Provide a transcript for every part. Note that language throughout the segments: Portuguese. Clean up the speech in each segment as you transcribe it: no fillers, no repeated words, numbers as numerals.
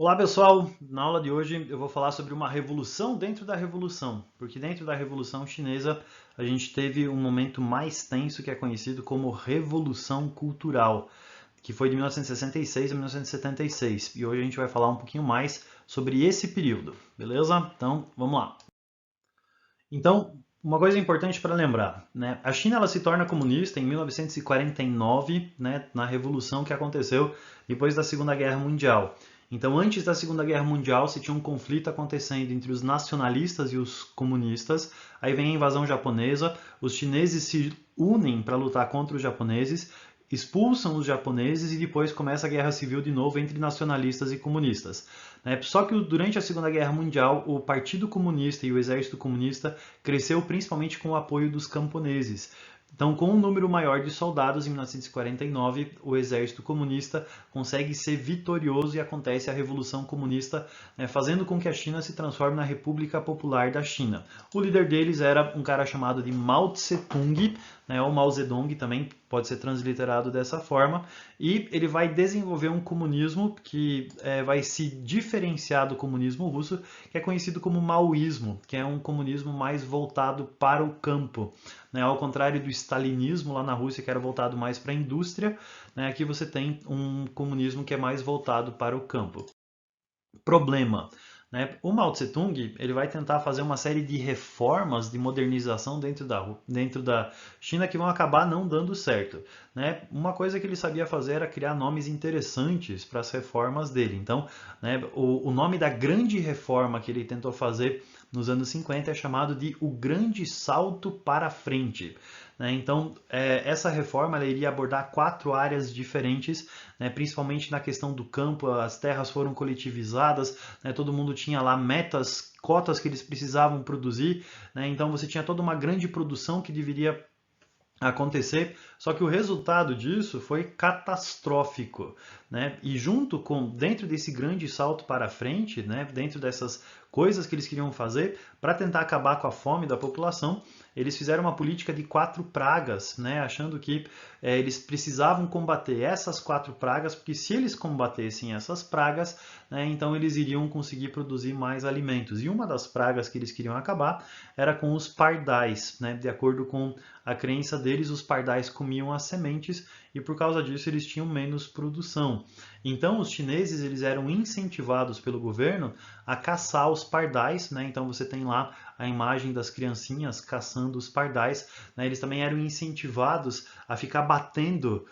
Olá pessoal, na aula de hoje eu vou falar sobre uma revolução dentro da revolução, porque dentro da Revolução Chinesa a gente teve um momento mais tenso que é conhecido como Revolução Cultural, que foi de 1966 a 1976, e hoje a gente vai falar um pouquinho mais sobre esse período, beleza? Então vamos lá. Então, uma coisa importante para lembrar, né? A China ela se torna comunista em 1949, né, na revolução que aconteceu depois da Segunda Guerra Mundial. Então, antes da Segunda Guerra Mundial, se tinha um conflito acontecendo entre os nacionalistas e os comunistas. Aí vem a invasão japonesa, os chineses se unem para lutar contra os japoneses, expulsam os japoneses e depois começa a guerra civil de novo entre nacionalistas e comunistas. Só que durante a Segunda Guerra Mundial, o Partido Comunista e o Exército Comunista cresceu principalmente com o apoio dos camponeses. Então, com um número maior de soldados, em 1949, o exército comunista consegue ser vitorioso e acontece a Revolução Comunista, fazendo com que a China se transforme na República Popular da China. O líder deles era um cara chamado de Mao Tse-tung, ou Mao Zedong também pode ser transliterado dessa forma, e ele vai desenvolver um comunismo que vai se diferenciar do comunismo russo, que é conhecido como maoísmo, que é um comunismo mais voltado para o campo. Ao contrário do stalinismo lá na Rússia, que era voltado mais para a indústria, aqui você tem um comunismo que é mais voltado para o campo. Problema. O Mao Tse-tung ele vai tentar fazer uma série de reformas de modernização dentro da China que vão acabar não dando certo. Uma coisa que ele sabia fazer era criar nomes interessantes para as reformas dele. Então, o nome da grande reforma que ele tentou fazer nos anos 50 é chamado de o Grande Salto para Frente. Então, essa reforma ela iria abordar 4 áreas diferentes, principalmente na questão do campo, as terras foram coletivizadas, todo mundo tinha lá metas, cotas que eles precisavam produzir, então você tinha toda uma grande produção que deveria acontecer, só que o resultado disso foi catastrófico, E junto com, dentro desse grande salto para frente, dentro dessas coisas que eles queriam fazer, para tentar acabar com a fome da população, eles fizeram uma política de 4 pragas, achando que eles precisavam combater essas 4 pragas, porque se eles combatessem essas pragas, então eles iriam conseguir produzir mais alimentos. E uma das pragas que eles queriam acabar era com os pardais, de acordo com a crença deles, os pardais comiam as sementes e por causa disso eles tinham menos produção. Então os chineses eles eram incentivados pelo governo a caçar os pardais, então você tem lá a imagem das criancinhas caçando os pardais, eles também eram incentivados a ficar batendo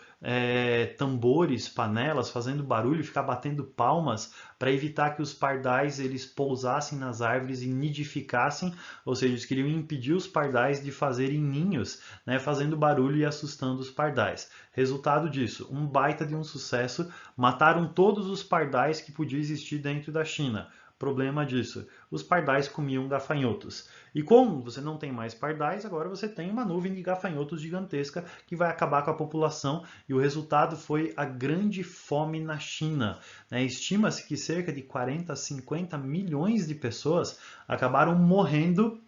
tambores, panelas, fazendo barulho, ficar batendo palmas para evitar que os pardais eles pousassem nas árvores e nidificassem, ou seja, eles queriam impedir os pardais de fazerem ninhos, fazendo barulho e assustando os pardais. Resultado disso, um baita de um sucesso, mataram todos os pardais que podia existir dentro da China. Problema disso, os pardais comiam gafanhotos. E como você não tem mais pardais, agora você tem uma nuvem de gafanhotos gigantesca que vai acabar com a população e o resultado foi a grande fome na China. Estima-se que cerca de 40 a 50 milhões de pessoas acabaram morrendo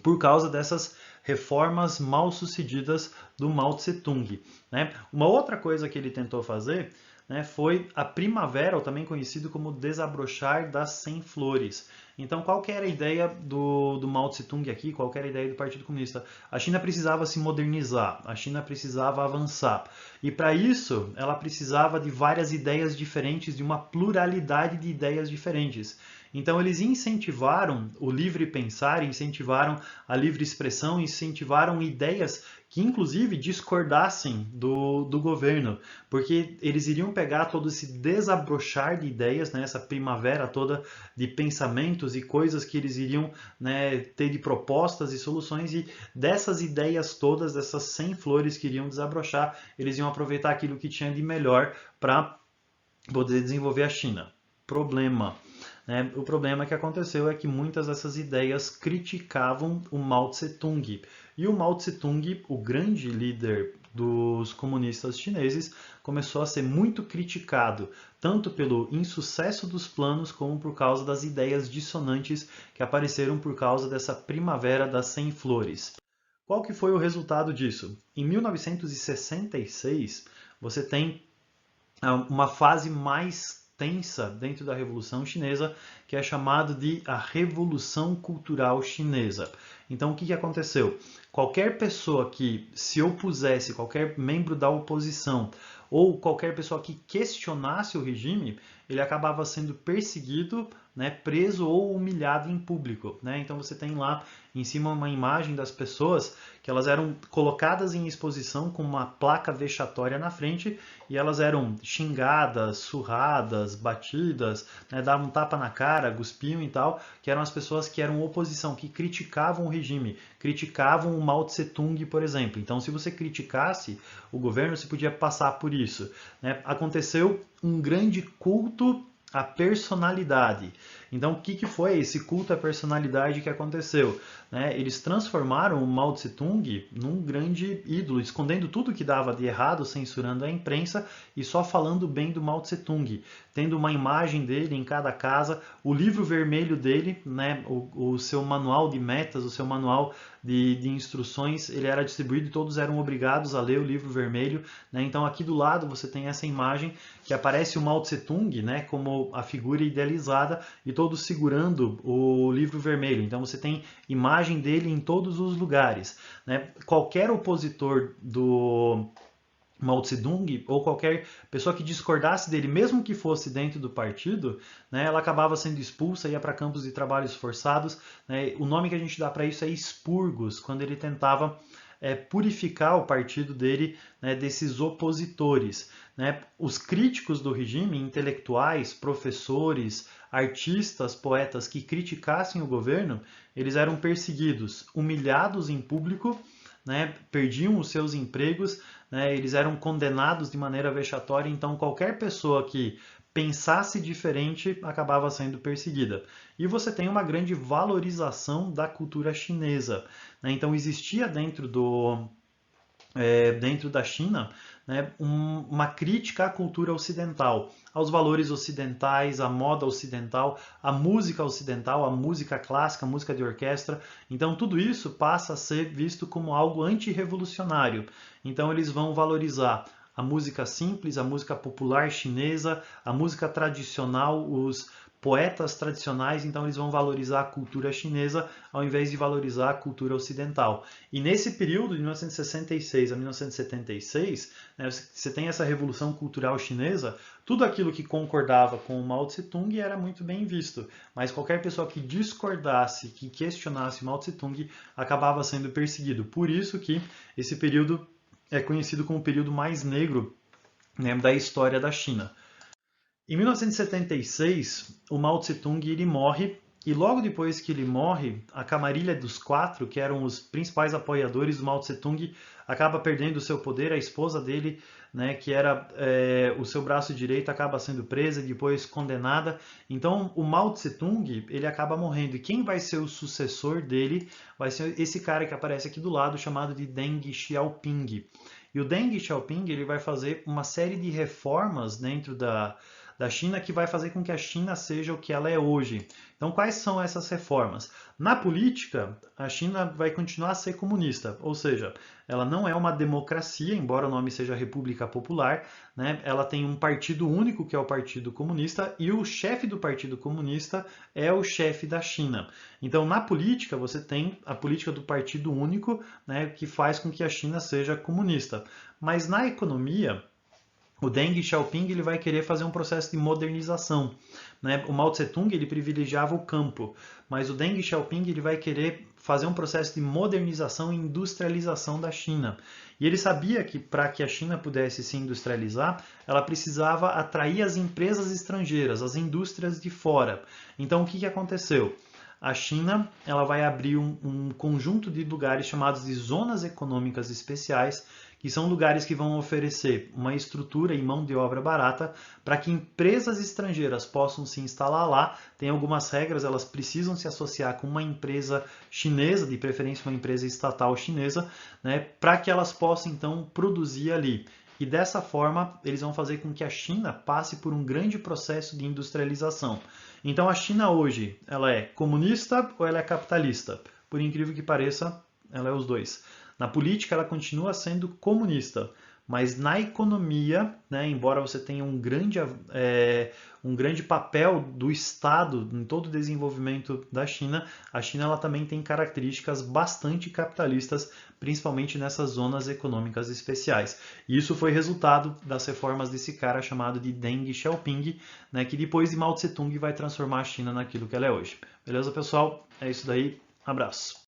por causa dessas reformas mal sucedidas do Mao Tse-tung. Uma outra coisa que ele tentou fazer foi a primavera, ou também conhecido como desabrochar das 100 flores. Então, qual que era a ideia do Mao Tse-tung aqui? Qual que era a ideia do Partido Comunista? A China precisava se modernizar, a China precisava avançar. E para isso, ela precisava de várias ideias diferentes, de uma pluralidade de ideias diferentes. Então, eles incentivaram o livre pensar, incentivaram a livre expressão, incentivaram ideias que, inclusive, discordassem do governo, porque eles iriam pegar todo esse desabrochar de ideias, essa primavera toda de pensamentos e coisas que eles iriam ter de propostas e soluções, e dessas ideias todas, dessas 100 flores que iriam desabrochar, eles iam aproveitar aquilo que tinha de melhor para poder desenvolver a China. Problema. O problema que aconteceu é que muitas dessas ideias criticavam o Mao Tse-tung. E o Mao Tse-tung, o grande líder dos comunistas chineses, começou a ser muito criticado, tanto pelo insucesso dos planos, como por causa das ideias dissonantes que apareceram por causa dessa primavera das 100 flores. Qual que foi o resultado disso? Em 1966, você tem uma fase mais tensa dentro da Revolução Chinesa, que é chamado de a Revolução Cultural Chinesa. Então, o que aconteceu? Qualquer pessoa que se opusesse, qualquer membro da oposição, ou qualquer pessoa que questionasse o regime, ele acabava sendo perseguido, né, preso ou humilhado em público, né? Então você tem lá em cima uma imagem das pessoas que elas eram colocadas em exposição com uma placa vexatória na frente e elas eram xingadas, surradas, batidas, né, davam um tapa na cara, cuspiam e tal, que eram as pessoas que eram oposição, que criticavam o regime, criticavam o Mao Tse Tung, por exemplo. Então, se você criticasse o governo, você podia passar por isso, né? Aconteceu um grande culto à personalidade. Então, o que foi esse culto à personalidade que aconteceu? Né? Eles transformaram o Mao Tse Tung num grande ídolo, escondendo tudo que dava de errado, censurando a imprensa e só falando bem do Mao Tse Tung, tendo uma imagem dele em cada casa, o livro vermelho dele, né? o seu manual de metas, o seu manual de instruções, ele era distribuído e todos eram obrigados a ler o livro vermelho, né? Então aqui do lado você tem essa imagem que aparece o Mao Tse Tung, né, como a figura idealizada e todos segurando o livro vermelho. Então você tem imagem dele em todos os lugares, né? Qualquer opositor do Mao Tse-tung ou qualquer pessoa que discordasse dele, mesmo que fosse dentro do partido, né, ela acabava sendo expulsa, ia para campos de trabalhos forçados, né? O nome que a gente dá para isso é expurgos, quando ele tentava purificar o partido dele, né, desses opositores, né? Os críticos do regime, intelectuais, professores, artistas, poetas que criticassem o governo, eles eram perseguidos, humilhados em público, né, perdiam os seus empregos, né, eles eram condenados de maneira vexatória, então qualquer pessoa que pensasse diferente acabava sendo perseguida. E você tem uma grande valorização da cultura chinesa, né? Então existia dentro da China, né, uma crítica à cultura ocidental, aos valores ocidentais, à moda ocidental, à música ocidental, à música clássica, à música de orquestra. Então tudo isso passa a ser visto como algo antirrevolucionário. Então eles vão valorizar a música simples, a música popular chinesa, a música tradicional, os poetas tradicionais, então eles vão valorizar a cultura chinesa ao invés de valorizar a cultura ocidental. E nesse período, de 1966 a 1976, né, você tem essa revolução cultural chinesa, tudo aquilo que concordava com o Mao Tse-tung era muito bem visto, mas qualquer pessoa que discordasse, que questionasse o Mao Tse-tung, acabava sendo perseguido. Por isso que esse período é conhecido como o período mais negro, né, da história da China. Em 1976, o Mao Tse-tung ele morre e logo depois que ele morre, a camarilha dos quatro, que eram os principais apoiadores do Mao Tse-tung, acaba perdendo o seu poder. A esposa dele, né, que era o seu braço direito, acaba sendo presa e depois condenada. Então, o Mao Tse-tung ele acaba morrendo. E quem vai ser o sucessor dele vai ser esse cara que aparece aqui do lado, chamado de Deng Xiaoping. E o Deng Xiaoping ele vai fazer uma série de reformas dentro da China que vai fazer com que a China seja o que ela é hoje. Então, quais são essas reformas? Na política, a China vai continuar a ser comunista, ou seja, ela não é uma democracia, embora o nome seja República Popular, né? Ela tem um partido único, que é o Partido Comunista, e o chefe do Partido Comunista é o chefe da China. Então, na política, você tem a política do Partido Único, né, que faz com que a China seja comunista. Mas na economia, o Deng Xiaoping ele vai querer fazer um processo de modernização, né? O Mao Tse-tung ele privilegiava o campo, mas o Deng Xiaoping ele vai querer fazer um processo de modernização e industrialização da China. E ele sabia que para que a China pudesse se industrializar, ela precisava atrair as empresas estrangeiras, as indústrias de fora. Então o que aconteceu? A China ela vai abrir um conjunto de lugares chamados de zonas econômicas especiais, que são lugares que vão oferecer uma estrutura e mão de obra barata para que empresas estrangeiras possam se instalar lá. Tem algumas regras, elas precisam se associar com uma empresa chinesa, de preferência uma empresa estatal chinesa, né, para que elas possam então produzir ali. E dessa forma, eles vão fazer com que a China passe por um grande processo de industrialização. Então a China hoje, ela é comunista ou ela é capitalista? Por incrível que pareça, ela é os dois. Na política, ela continua sendo comunista, mas na economia, né, embora você tenha um grande papel do Estado em todo o desenvolvimento da China, a China ela também tem características bastante capitalistas, principalmente nessas zonas econômicas especiais. E isso foi resultado das reformas desse cara chamado de Deng Xiaoping, né, que depois de Mao Tse Tung vai transformar a China naquilo que ela é hoje. Beleza, pessoal? É isso daí. Abraço.